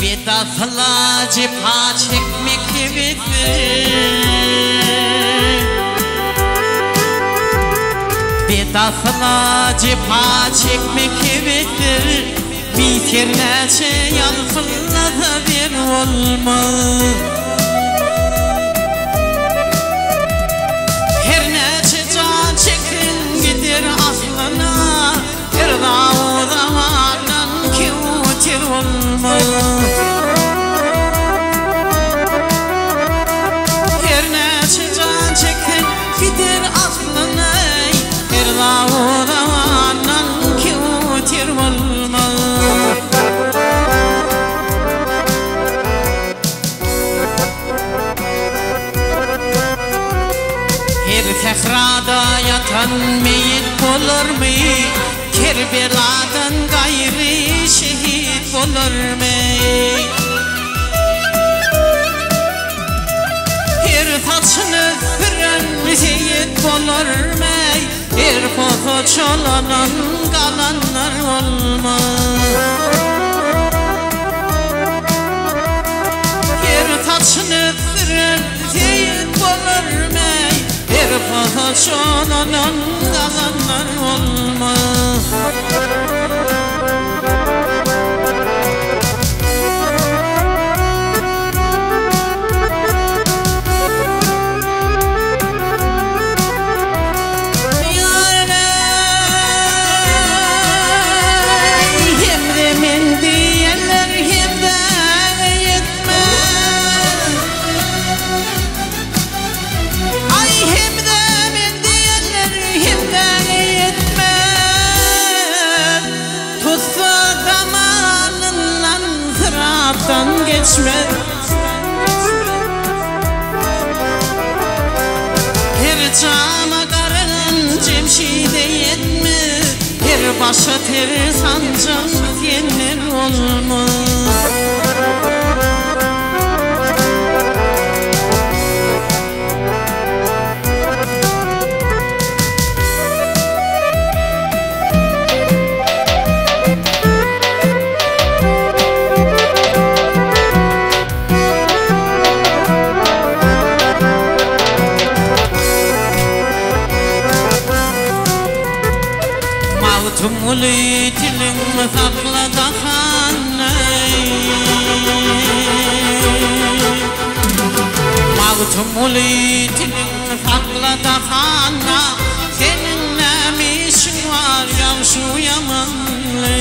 Bedafla cepha çekmek bitir Bedafla cepha çekmek bitir Bitirmece yalfınla da bir olmaz Her nece can çekin gider aslına Her dağdan ki utir olmaz Her nece can çekin gider aslına Her dağdan ki utir olmaz Tehrada yatan meyit olur mu? Kerbeladan gayri şehit olur mu? Her taçını süren zeyit olur mu? Her foto çolanan kalanlar olmaz Her taçını süren zeyit olur mu? Her fazla çoğlanan kalanlar olmaz Hem de men diyenler hem de yetmez Ay hem de geçmez Her cama karın cemşide yetmez Her başa ter sancak diyenler olmaz Tumuli dilim sakla da hanay Tumuli dilim sakla da hana Senin ne işin var ya şu yamanlı